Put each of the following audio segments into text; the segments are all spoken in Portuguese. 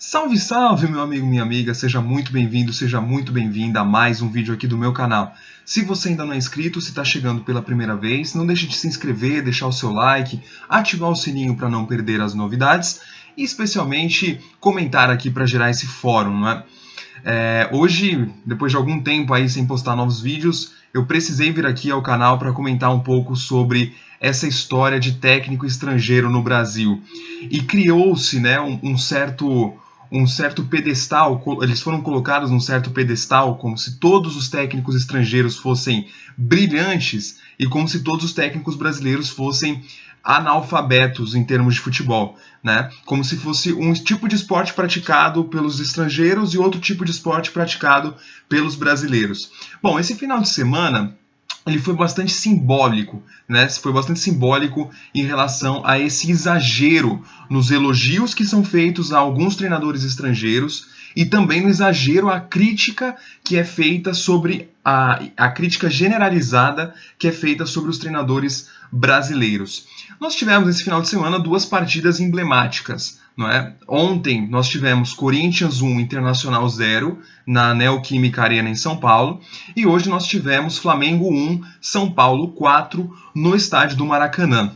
Salve, salve, meu amigo, minha amiga, seja muito bem-vindo, seja muito bem-vinda a mais um vídeo aqui do meu canal. Se você ainda não é inscrito, se está chegando pela primeira vez, não deixe de se inscrever, deixar o seu like, ativar o sininho para não perder as novidades e especialmente comentar aqui para gerar esse fórum, não é? Hoje, depois de algum tempo aí sem postar novos vídeos, eu precisei vir aqui ao canal para comentar um pouco sobre essa história de técnico estrangeiro no Brasil. E criou-se, né, um certo pedestal, eles foram colocados num certo pedestal, como se todos os técnicos estrangeiros fossem brilhantes e como se todos os técnicos brasileiros fossem analfabetos em termos de futebol, né? Como se fosse um tipo de esporte praticado pelos estrangeiros e outro tipo de esporte praticado pelos brasileiros. Bom, esse final de semana ele foi bastante simbólico, né? Foi bastante simbólico em relação a esse exagero nos elogios que são feitos a alguns treinadores estrangeiros e também no exagero à crítica que é feita sobre a crítica generalizada que é feita sobre os treinadores brasileiros. Nós tivemos esse final de semana duas partidas emblemáticas, não é? Ontem nós tivemos Corinthians 1, Internacional 0 na Neoquímica Arena em São Paulo e hoje nós tivemos Flamengo 1, São Paulo 4 no estádio do Maracanã.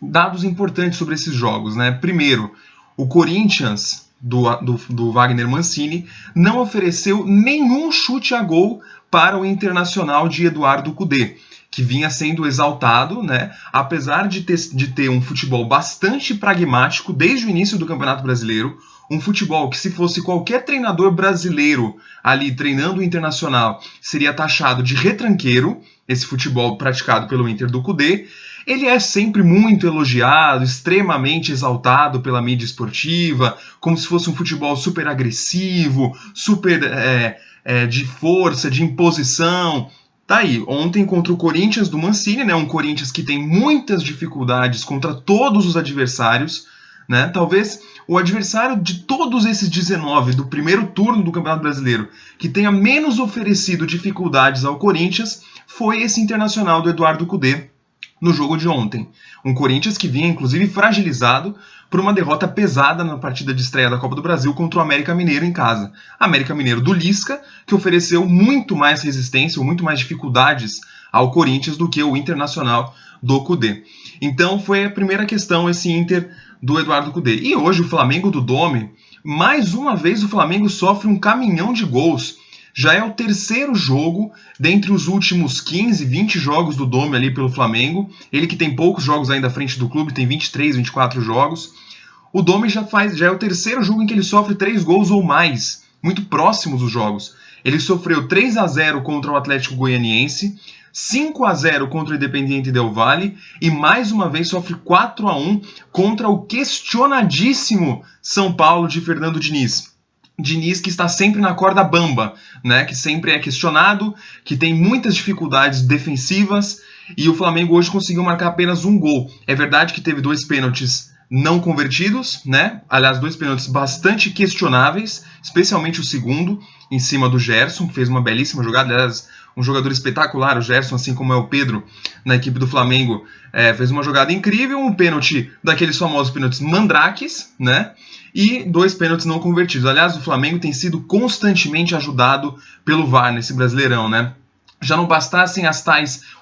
Dados importantes sobre esses jogos, né? Primeiro, o Corinthians do Wagner Mancini não ofereceu nenhum chute a gol para o Internacional de Eduardo Cudê, que vinha sendo exaltado, né? Apesar de ter um futebol bastante pragmático desde o início do Campeonato Brasileiro, um futebol que, se fosse qualquer treinador brasileiro ali treinando o Internacional, seria taxado de retranqueiro, esse futebol praticado pelo Inter do Cudê. Ele é sempre muito elogiado, extremamente exaltado pela mídia esportiva, como se fosse um futebol super agressivo, super de força, de imposição. Tá aí, ontem contra o Corinthians do Mancini, né, um Corinthians que tem muitas dificuldades contra todos os adversários, né, talvez o adversário de todos esses 19 do primeiro turno do Campeonato Brasileiro que tenha menos oferecido dificuldades ao Corinthians foi esse Internacional do Eduardo Cudê no jogo de ontem. Um Corinthians que vinha, inclusive, fragilizado por uma derrota pesada na partida de estreia da Copa do Brasil contra o América Mineiro em casa. América Mineiro do Lisca, que ofereceu muito mais resistência, ou muito mais dificuldades ao Corinthians do que o Internacional do Cudê. Então foi a primeira questão, esse Inter do Eduardo Cudê. E hoje o Flamengo do Dome, mais uma vez o Flamengo sofre um caminhão de gols. Já é o terceiro jogo dentre os últimos 15, 20 jogos do Dome ali pelo Flamengo. Ele que tem poucos jogos ainda à frente do clube, tem 23, 24 jogos. O Dome já é o terceiro jogo em que ele sofre 3 gols ou mais, muito próximos os jogos. Ele sofreu 3-0 contra o Atlético Goianiense, 5-0 contra o Independiente Del Valle e mais uma vez sofre 4-1 contra o questionadíssimo São Paulo de Fernando Diniz. Diniz que está sempre na corda bamba, né? Que sempre é questionado, que tem muitas dificuldades defensivas e o Flamengo hoje conseguiu marcar apenas um gol. É verdade que teve 2 pênaltis não convertidos, né? Aliás, 2 pênaltis bastante questionáveis, especialmente o segundo, em cima do Gerson, que fez uma belíssima jogada. Aliás, um jogador espetacular, o Gerson, assim como é o Pedro na equipe do Flamengo, fez uma jogada incrível, um pênalti daqueles famosos pênaltis mandrakes, né? E 2 pênaltis não convertidos. Aliás, o Flamengo tem sido constantemente ajudado pelo VAR nesse Brasileirão, né? Já não bastassem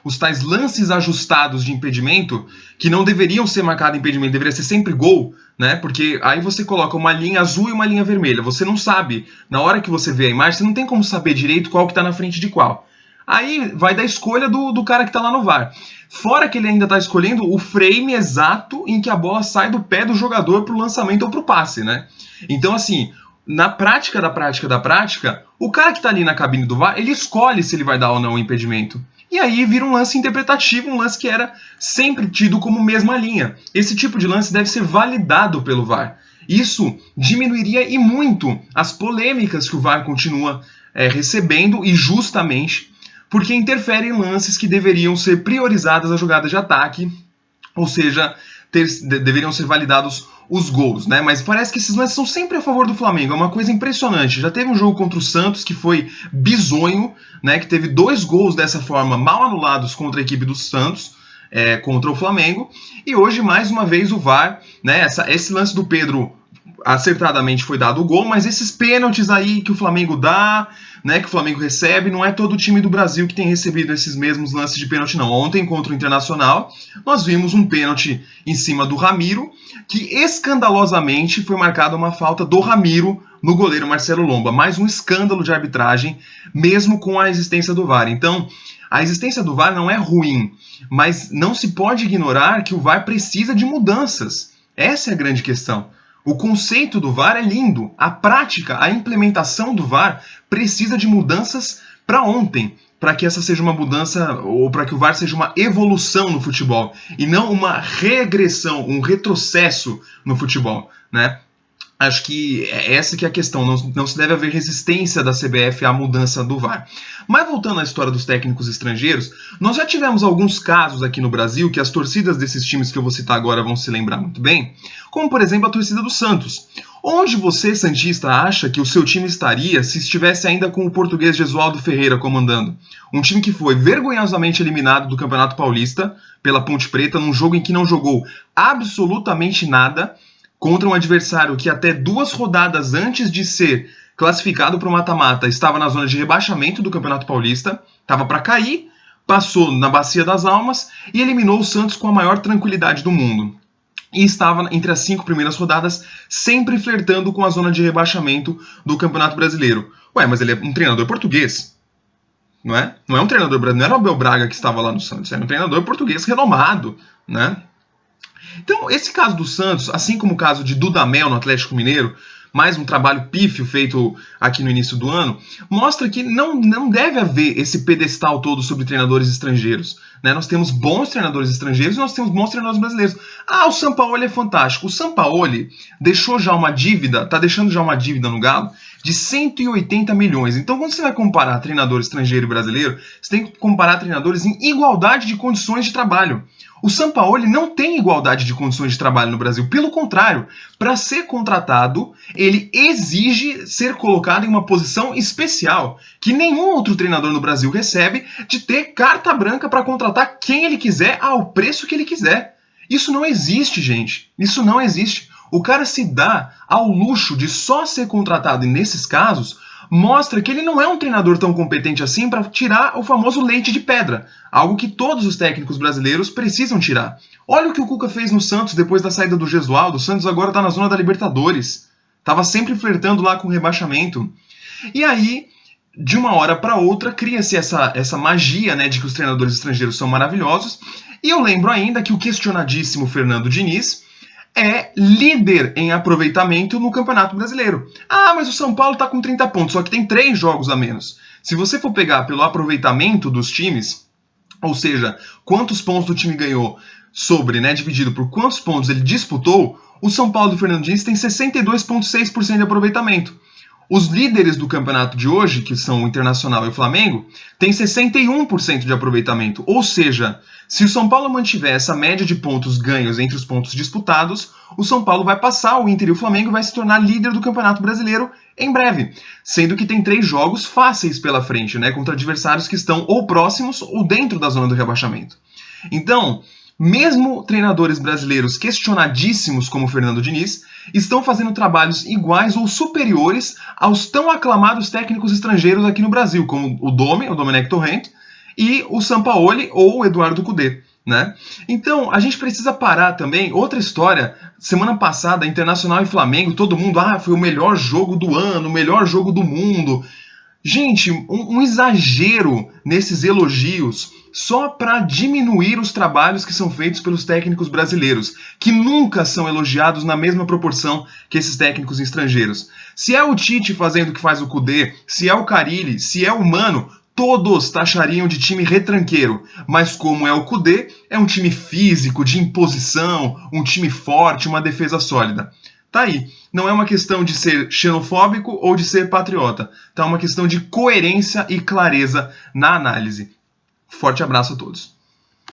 os tais lances ajustados de impedimento, que não deveriam ser marcado impedimento, deveria ser sempre gol, né? Porque aí você coloca uma linha azul e uma linha vermelha. Você não sabe, na hora que você vê a imagem, você não tem como saber direito qual que está na frente de qual. Aí vai da escolha do cara que está lá no VAR. Fora que ele ainda está escolhendo o frame exato em que a bola sai do pé do jogador para o lançamento ou para o passe, né? Então, assim, na prática da prática, o cara que está ali na cabine do VAR, ele escolhe se ele vai dar ou não o impedimento. E aí vira um lance interpretativo, um lance que era sempre tido como mesma linha. Esse tipo de lance deve ser validado pelo VAR. Isso diminuiria e muito as polêmicas que o VAR continua recebendo, e justamente porque interfere em lances que deveriam ser priorizadas as jogadas de ataque, ou seja, deveriam ser validados os gols, né? Mas parece que esses lances são sempre a favor do Flamengo, é uma coisa impressionante. Já teve um jogo contra o Santos que foi bizonho, né? Que teve 2 gols dessa forma mal anulados contra a equipe do Santos, contra o Flamengo, e hoje mais uma vez o VAR, né? Esse lance do Pedro acertadamente foi dado o gol, mas esses pênaltis aí que o Flamengo dá, né, que o Flamengo recebe, não é todo o time do Brasil que tem recebido esses mesmos lances de pênalti, não. Ontem, contra o Internacional, nós vimos um pênalti em cima do Ramiro, que escandalosamente foi marcada uma falta do Ramiro no goleiro Marcelo Lomba. Mais um escândalo de arbitragem, mesmo com a existência do VAR. Então, a existência do VAR não é ruim, mas não se pode ignorar que o VAR precisa de mudanças. Essa é a grande questão. O conceito do VAR é lindo. A prática, a implementação do VAR precisa de mudanças para ontem, para que essa seja uma mudança, ou para que o VAR seja uma evolução no futebol, e não uma regressão, um retrocesso no futebol, né? Acho que essa que é a questão, não se deve haver resistência da CBF à mudança do VAR. Mas voltando à história dos técnicos estrangeiros, nós já tivemos alguns casos aqui no Brasil que as torcidas desses times que eu vou citar agora vão se lembrar muito bem, como por exemplo a torcida do Santos. Onde você, santista, acha que o seu time estaria se estivesse ainda com o português Gesualdo Ferreira comandando? Um time que foi vergonhosamente eliminado do Campeonato Paulista pela Ponte Preta num jogo em que não jogou absolutamente nada, contra um adversário que até 2 rodadas antes de ser classificado para o mata-mata estava na zona de rebaixamento do Campeonato Paulista, estava para cair, passou na Bacia das Almas e eliminou o Santos com a maior tranquilidade do mundo. E estava entre as 5 primeiras rodadas, sempre flertando com a zona de rebaixamento do Campeonato Brasileiro. Ué, mas ele é um treinador português, não é? Não é um treinador brasileiro, não era o Abel Braga que estava lá no Santos, era um treinador português renomado, né? Então, esse caso do Santos, assim como o caso de Dudamel no Atlético Mineiro, mais um trabalho pífio feito aqui no início do ano, mostra que não deve haver esse pedestal todo sobre treinadores estrangeiros, né? Nós temos bons treinadores estrangeiros e nós temos bons treinadores brasileiros. O Sampaoli é fantástico. O Sampaoli deixou já uma dívida, está deixando já uma dívida no Galo de 180 milhões. Então, quando você vai comparar treinador estrangeiro e brasileiro, você tem que comparar treinadores em igualdade de condições de trabalho. O Sampaoli não tem igualdade de condições de trabalho no Brasil. Pelo contrário, para ser contratado, ele exige ser colocado em uma posição especial, que nenhum outro treinador no Brasil recebe, de ter carta branca para contratar quem ele quiser ao preço que ele quiser. Isso não existe, gente. Isso não existe. O cara se dá ao luxo de só ser contratado nesses casos, mostra que ele não é um treinador tão competente assim para tirar o famoso leite de pedra, algo que todos os técnicos brasileiros precisam tirar. Olha o que o Cuca fez no Santos depois da saída do Gesualdo. O Santos agora está na zona da Libertadores. Estava sempre flertando lá com o rebaixamento. E aí, de uma hora para outra, cria-se essa magia, né, de que os treinadores estrangeiros são maravilhosos. E eu lembro ainda que o questionadíssimo Fernando Diniz é líder em aproveitamento no Campeonato Brasileiro. Mas o São Paulo está com 30 pontos, só que tem 3 jogos a menos. Se você for pegar pelo aproveitamento dos times, ou seja, quantos pontos o time ganhou dividido por quantos pontos ele disputou, o São Paulo do Fernando Diniz tem 62,6% de aproveitamento. Os líderes do campeonato de hoje, que são o Internacional e o Flamengo, têm 61% de aproveitamento. Ou seja, se o São Paulo mantiver essa média de pontos ganhos entre os pontos disputados, o São Paulo vai passar o Inter e o Flamengo e vai se tornar líder do Campeonato Brasileiro em breve. Sendo que tem 3 jogos fáceis pela frente, né, contra adversários que estão ou próximos ou dentro da zona do rebaixamento. Então, mesmo treinadores brasileiros questionadíssimos como o Fernando Diniz estão fazendo trabalhos iguais ou superiores aos tão aclamados técnicos estrangeiros aqui no Brasil, como o Domenech Torrent, e o Sampaoli ou o Eduardo Cudê, né? Então, a gente precisa parar também. Outra história, semana passada, Internacional e Flamengo, todo mundo, foi o melhor jogo do ano, o melhor jogo do mundo. Gente, um exagero nesses elogios só para diminuir os trabalhos que são feitos pelos técnicos brasileiros, que nunca são elogiados na mesma proporção que esses técnicos estrangeiros. Se é o Tite fazendo o que faz o Cudê, se é o Carille, se é o Mano, todos taxariam de time retranqueiro, mas como é o Cudê, é um time físico, de imposição, um time forte, uma defesa sólida. Tá aí. Não é uma questão de ser xenofóbico ou de ser patriota. Tá uma questão de coerência e clareza na análise. Forte abraço a todos.